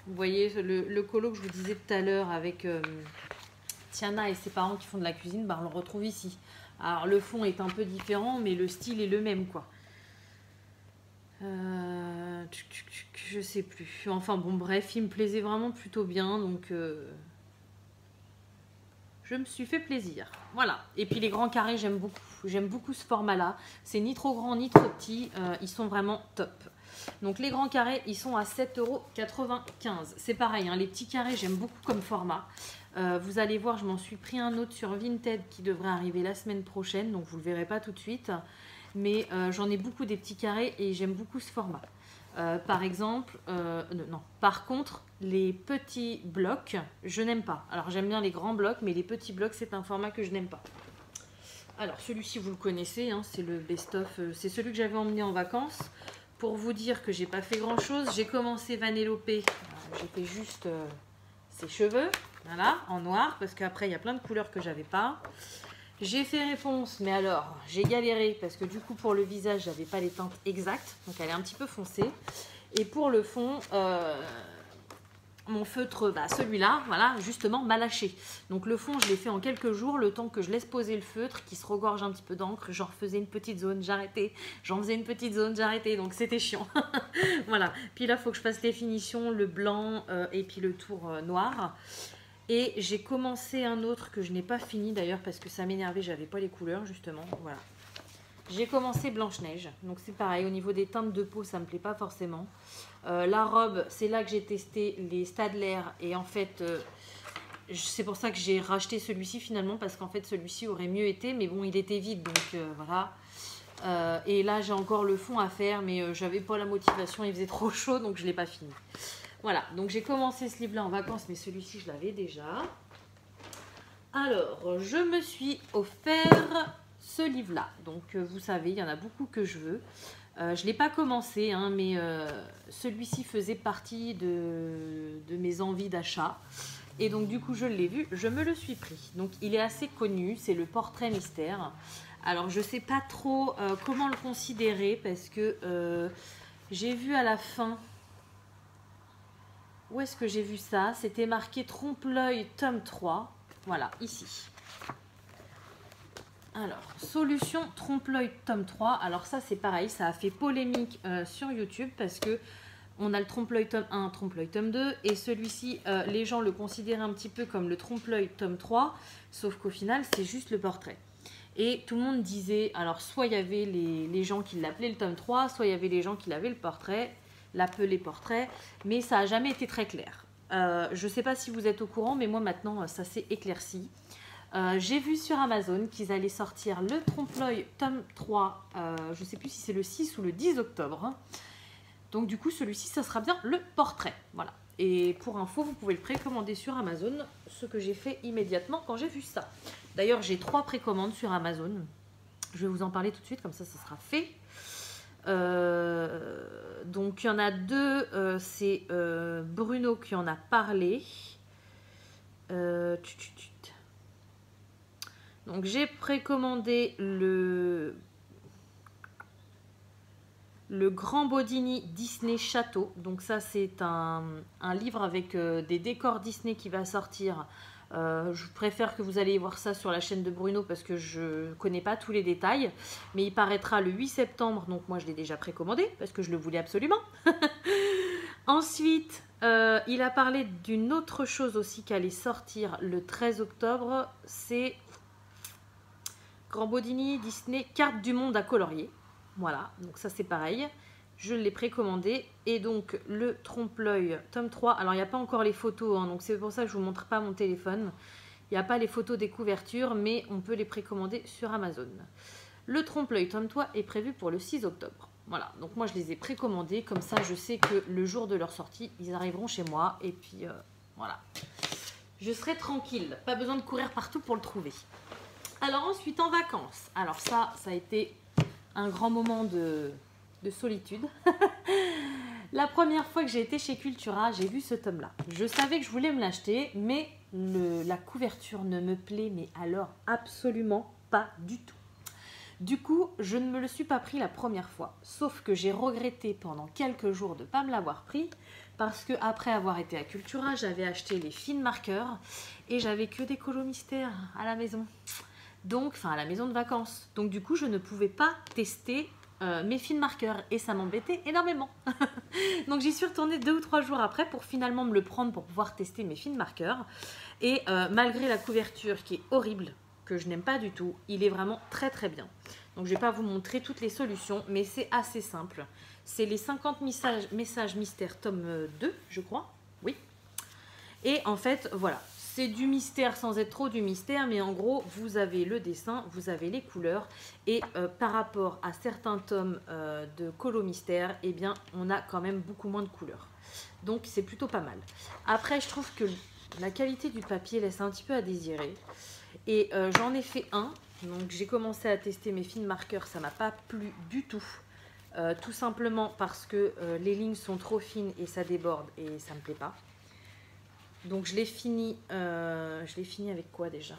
Vous voyez le colo que je vous disais tout à l'heure avec Tiana et ses parents qui font de la cuisine, bah, on le retrouve ici. Alors le fond est un peu différent, mais le style est le même, quoi. Je sais plus. Enfin bon, bref, il me plaisait vraiment plutôt bien, donc je me suis fait plaisir. Voilà. Et puis les grands carrés, j'aime beaucoup. J'aime beaucoup ce format-là. C'est ni trop grand ni trop petit. Ils sont vraiment top. Donc les grands carrés, ils sont à 7,95 €. C'est pareil, hein, les petits carrés, j'aime beaucoup comme format. Vous allez voir, je m'en suis pris un autre sur Vinted qui devrait arriver la semaine prochaine. Donc vous ne le verrez pas tout de suite. Mais j'en ai beaucoup des petits carrés et j'aime beaucoup ce format. Par exemple, non. Par contre, les petits blocs, je n'aime pas. Alors j'aime bien les grands blocs, mais les petits blocs, c'est un format que je n'aime pas. Alors celui-ci, vous le connaissez, hein, c'est le best-of. C'est celui que j'avais emmené en vacances. Pour vous dire que j'ai pas fait grand chose, j'ai commencé Vanellope. J'ai fait juste ses cheveux, voilà, en noir, parce qu'après il y a plein de couleurs que j'avais pas. J'ai fait Réponse, mais alors j'ai galéré parce que du coup pour le visage j'avais pas les teintes exactes, donc elle est un petit peu foncée. Et pour le fond, mon feutre, bah, celui-là, voilà, justement m'a lâché. Donc le fond je l'ai fait en quelques jours, le temps que je laisse poser le feutre, qui se regorge un petit peu d'encre, j'en refaisais une petite zone, j'arrêtais, j'en faisais une petite zone, j'arrêtais, donc c'était chiant. Voilà, puis là il faut que je fasse les finitions, le blanc et puis le tour noir. Et j'ai commencé un autre que je n'ai pas fini d'ailleurs parce que ça m'énervait, j'avais pas les couleurs justement, voilà. J'ai commencé Blanche-Neige. Donc c'est pareil, au niveau des teintes de peau, ça me plaît pas forcément. La robe, c'est là que j'ai testé les Stadler. Et en fait, c'est pour ça que j'ai racheté celui-ci finalement. Parce qu'en fait, celui-ci aurait mieux été. Mais bon, il était vide, donc voilà. Et là, j'ai encore le fond à faire. Mais j'avais pas la motivation, il faisait trop chaud. Donc je l'ai pas fini. Voilà, donc j'ai commencé ce livre-là en vacances. Mais celui-ci, je l'avais déjà. Alors, je me suis offert ce livre-là. Donc, vous savez, il y en a beaucoup que je veux. Je ne l'ai pas commencé, hein, mais celui-ci faisait partie de mes envies d'achat. Et donc, du coup, je l'ai vu, je me le suis pris. Donc, il est assez connu, c'est le Portrait Mystère. Alors, je ne sais pas trop comment le considérer parce que j'ai vu à la fin... Où est-ce que j'ai vu ça? C'était marqué Trompe-l'œil, tome 3. Voilà, ici. Alors, solution trompe-l'œil tome 3. Alors ça, c'est pareil, ça a fait polémique sur YouTube parce que on a le trompe-l'œil tome 1, trompe-l'œil tome 2. Et celui-ci, les gens le considèrent un petit peu comme le trompe-l'œil tome 3. Sauf qu'au final, c'est juste le portrait. Et tout le monde disait, alors soit il y avait les gens qui l'appelaient le tome 3, soit il y avait les gens qui l'avaient le portrait, l'appelaient portrait. Mais ça n'a jamais été très clair. Je ne sais pas si vous êtes au courant, mais moi maintenant ça s'est éclairci. J'ai vu sur Amazon qu'ils allaient sortir le Trompe-l'œil tome 3, je ne sais plus si c'est le 6 ou le 10 octobre. Hein. Donc du coup celui-ci ça sera bien le portrait. Voilà. Et pour info vous pouvez le précommander sur Amazon, ce que j'ai fait immédiatement quand j'ai vu ça. D'ailleurs j'ai 3 précommandes sur Amazon. Je vais vous en parler tout de suite, comme ça sera fait. Donc il y en a 2, c'est Bruno qui en a parlé. Donc j'ai précommandé le Grand Bodini Disney Château. Donc ça c'est un livre avec des décors Disney qui va sortir. Je préfère que vous alliez voir ça sur la chaîne de Bruno parce que je ne connais pas tous les détails. Mais il paraîtra le 8 septembre, donc moi je l'ai déjà précommandé parce que je le voulais absolument. Ensuite, il a parlé d'une autre chose aussi qui allait sortir le 13 octobre. C'est Grand Bodini Disney Carte du monde à colorier. Voilà, donc ça c'est pareil. Je l'ai précommandé. Et donc le trompe-l'œil tome 3. Alors il n'y a pas encore les photos, hein, donc c'est pour ça que je ne vous montre pas mon téléphone. Il n'y a pas les photos des couvertures, mais on peut les précommander sur Amazon. Le trompe-l'œil tome 3 est prévu pour le 6 octobre. Voilà, donc moi je les ai précommandés. Comme ça je sais que le jour de leur sortie, ils arriveront chez moi. Et puis voilà. Je serai tranquille. Pas besoin de courir partout pour le trouver. Alors ensuite en vacances. Alors ça a été un grand moment de solitude. La première fois que j'ai été chez Cultura, j'ai vu ce tome-là. Je savais que je voulais me l'acheter, mais la couverture ne me plaît, mais alors absolument pas du tout. Du coup, je ne me le suis pas pris la première fois. Sauf que j'ai regretté pendant quelques jours de ne pas me l'avoir pris, parce que après avoir été à Cultura, j'avais acheté les fines marqueurs et j'avais que des colos mystères à la maison. Donc, enfin à la maison de vacances. Donc du coup, je ne pouvais pas tester mes fines marqueurs et ça m'embêtait énormément. Donc j'y suis retournée 2 ou 3 jours après pour finalement me le prendre pour pouvoir tester mes fines marqueurs. Et malgré la couverture qui est horrible, que je n'aime pas du tout, il est vraiment très très bien. Donc je ne vais pas vous montrer toutes les solutions, mais c'est assez simple. C'est les 50 messages mystères tome 2, je crois. Oui. Et en fait, voilà. C'est du mystère sans être trop du mystère, mais en gros, vous avez le dessin, vous avez les couleurs. Et par rapport à certains tomes de Colo Mystère, eh bien, on a quand même beaucoup moins de couleurs. Donc, c'est plutôt pas mal. Après, je trouve que la qualité du papier laisse un petit peu à désirer. Et j'en ai fait un. Donc, j'ai commencé à tester mes fines marqueurs. Ça m'a pas plu du tout. Tout simplement parce que les lignes sont trop fines et ça déborde et ça me plaît pas. Donc je l'ai fini avec quoi déjà?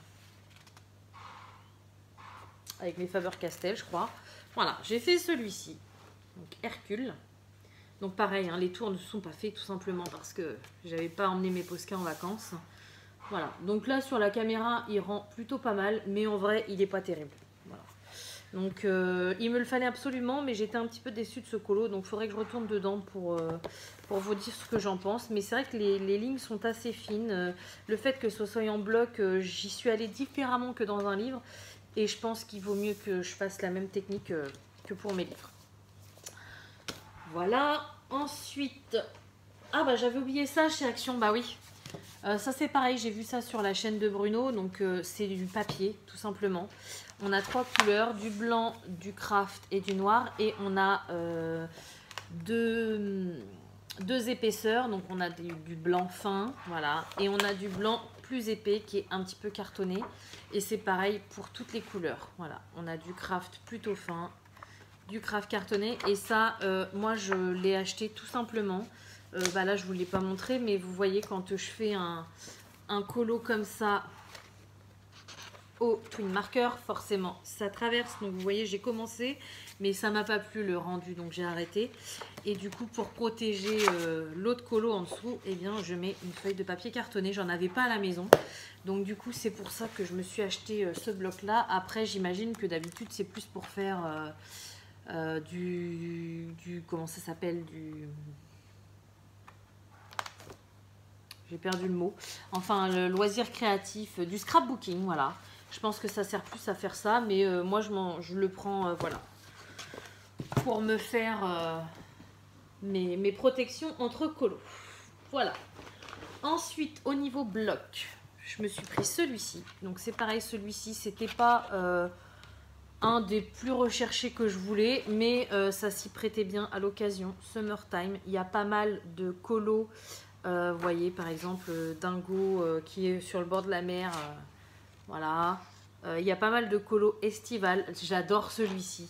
Avec mes Faber-Castell, je crois. Voilà, j'ai fait celui-ci. Donc Hercule. Donc pareil, hein, les tours ne sont pas faits tout simplement parce que j'avais pas emmené mes Posca en vacances. Voilà, donc là sur la caméra, il rend plutôt pas mal, mais en vrai, il n'est pas terrible. Voilà. Donc il me le fallait absolument, mais j'étais un petit peu déçue de ce colo, donc il faudrait que je retourne dedans pour vous dire ce que j'en pense. Mais c'est vrai que les lignes sont assez fines. Le fait que ce soit en bloc, j'y suis allée différemment que dans un livre. Et je pense qu'il vaut mieux que je fasse la même technique que pour mes livres. Voilà. Ensuite, ah bah j'avais oublié ça chez Action, bah oui. Ça c'est pareil, j'ai vu ça sur la chaîne de Bruno, donc c'est du papier tout simplement. On a 3 couleurs, du blanc, du craft et du noir, et on a deux épaisseurs, donc on a du blanc fin, voilà, et on a du blanc plus épais qui est un petit peu cartonné, et c'est pareil pour toutes les couleurs. Voilà, on a du craft plutôt fin, du craft cartonné, et ça moi je l'ai acheté tout simplement. Bah là je vous l'ai pas montré, mais vous voyez quand je fais un colo comme ça au twin marker, forcément ça traverse. Donc vous voyez, j'ai commencé mais ça m'a pas plu le rendu, donc j'ai arrêté. Et du coup, pour protéger l'autre colo en dessous, eh bien je mets une feuille de papier cartonné. J'en avais pas à la maison, donc du coup c'est pour ça que je me suis acheté ce bloc là. Après j'imagine que d'habitude c'est plus pour faire comment ça s'appelle, j'ai perdu le mot, enfin le loisir créatif, du scrapbooking, voilà. Je pense que ça sert plus à faire ça, mais moi je le prends, voilà, pour me faire mes protections entre colos. Voilà. Ensuite, au niveau bloc, je me suis pris celui-ci. Donc c'est pareil, celui-ci, c'était pas un des plus recherchés que je voulais, mais ça s'y prêtait bien à l'occasion. Summertime, il y a pas mal de colos. Vous voyez par exemple Dingo qui est sur le bord de la mer, voilà. Il y a pas mal de colos estival, j'adore celui-ci.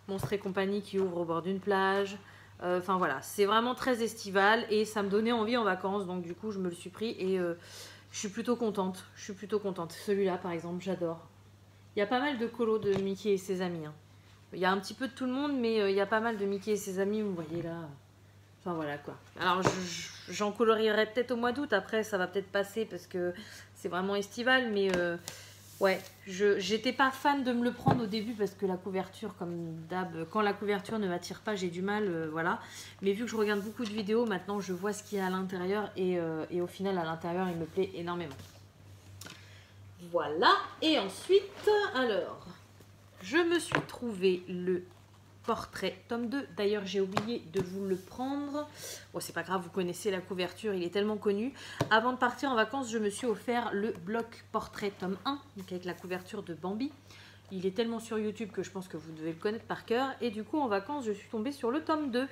Monstre et compagnie qui ouvre au bord d'une plage, enfin voilà, c'est vraiment très estival et ça me donnait envie en vacances, donc du coup je me le suis pris et je suis plutôt contente. Celui-là par exemple, j'adore. Il y a pas mal de colos de Mickey et ses amis, hein. Il y a un petit peu de tout le monde, mais il y a pas mal de Mickey et ses amis, vous voyez là. Enfin voilà quoi. Alors j'en colorierai peut-être au mois d'août. Après ça va peut-être passer parce que c'est vraiment estival. Mais ouais, j'étais pas fan de me le prendre au début parce que la couverture, comme d'hab, quand la couverture ne m'attire pas, j'ai du mal. Voilà. Mais vu que je regarde beaucoup de vidéos, maintenant je vois ce qu'il y a à l'intérieur. Et au final à l'intérieur il me plaît énormément. Voilà. Et ensuite, alors, je me suis trouvé le portrait tome 2. D'ailleurs j'ai oublié de vous le prendre. Bon c'est pas grave, vous connaissez la couverture, il est tellement connu. Avant de partir en vacances, je me suis offert le bloc portrait tome 1, donc avec la couverture de Bambi. Il est tellement sur YouTube que je pense que vous devez le connaître par cœur. Et du coup en vacances je suis tombée sur le tome 2.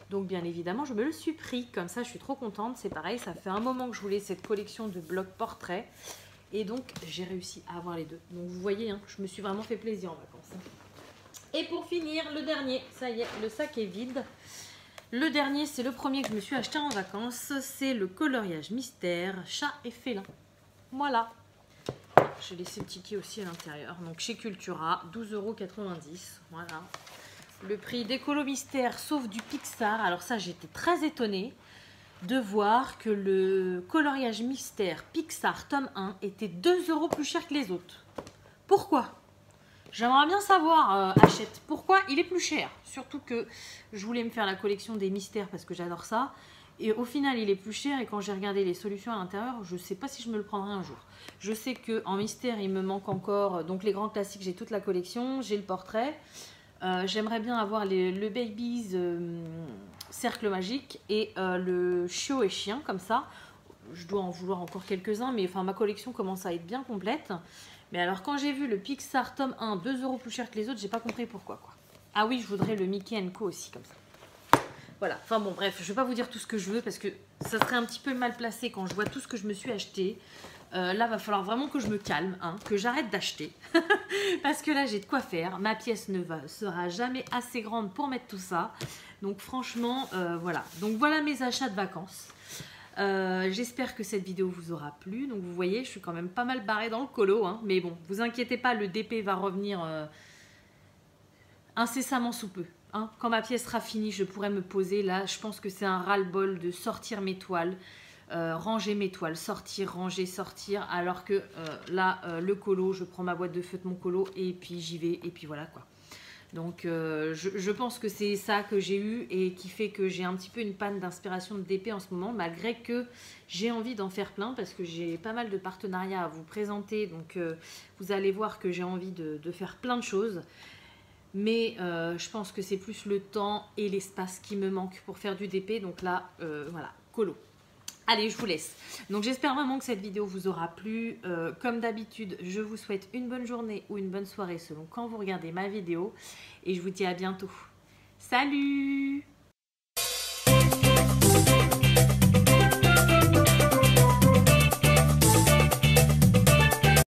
Donc bien évidemment je me le suis pris. Comme ça je suis trop contente. C'est pareil, ça fait un moment que je voulais cette collection de blocs portraits. Et donc j'ai réussi à avoir les deux. Donc vous voyez, hein, je me suis vraiment fait plaisir en vacances. Et pour finir, le dernier, ça y est, le sac est vide. Le dernier, c'est le premier que je me suis acheté en vacances. C'est le coloriage mystère, chat et félin. Voilà. J'ai laissé le ticket aussi à l'intérieur. Donc chez Cultura, 12,90 €. Voilà. Le prix des colos mystères, sauf du Pixar. Alors ça, j'étais très étonnée de voir que le coloriage mystère Pixar tome 1 était 2 € plus cher que les autres. Pourquoi ? J'aimerais bien savoir, Hachette, pourquoi il est plus cher. Surtout que je voulais me faire la collection des mystères parce que j'adore ça. Et au final, il est plus cher. Et quand j'ai regardé les solutions à l'intérieur, je ne sais pas si je me le prendrai un jour. Je sais qu'en mystère, il me manque encore donc les grands classiques. J'ai toute la collection. J'ai le portrait. J'aimerais bien avoir le Babies Cercle Magique et le Chiot et Chien, comme ça. Je dois en vouloir encore quelques-uns. Mais enfin, ma collection commence à être bien complète. Mais alors quand j'ai vu le Pixar tome 1 2 € plus cher que les autres, j'ai pas compris pourquoi quoi. Ah oui, je voudrais le Mickey & Co aussi comme ça. Voilà, enfin bon bref, je vais pas vous dire tout ce que je veux parce que ça serait un petit peu mal placé quand je vois tout ce que je me suis acheté. Là va falloir vraiment que je me calme, hein, que j'arrête d'acheter. Parce que là j'ai de quoi faire, ma pièce ne sera jamais assez grande pour mettre tout ça. Donc franchement, voilà. Donc voilà mes achats de vacances. J'espère que cette vidéo vous aura plu. Donc vous voyez, je suis quand même pas mal barrée dans le colo, hein. Mais bon, vous inquiétez pas, le DP va revenir incessamment sous peu, hein. Quand ma pièce sera finie, je pourrai me poser. Là, je pense que c'est un ras-le-bol de sortir mes toiles, ranger mes toiles, sortir, ranger, sortir. Alors que là, le colo, je prends ma boîte de feutre, mon colo, et puis j'y vais, et puis voilà quoi. Donc je pense que c'est ça que j'ai eu et qui fait que j'ai un petit peu une panne d'inspiration de DP en ce moment, malgré que j'ai envie d'en faire plein parce que j'ai pas mal de partenariats à vous présenter. Donc vous allez voir que j'ai envie de faire plein de choses. Mais je pense que c'est plus le temps et l'espace qui me manquent pour faire du DP. Donc là, voilà, colo. Allez, je vous laisse. Donc j'espère vraiment que cette vidéo vous aura plu. Comme d'habitude, je vous souhaite une bonne journée ou une bonne soirée selon quand vous regardez ma vidéo. Et je vous dis à bientôt. Salut!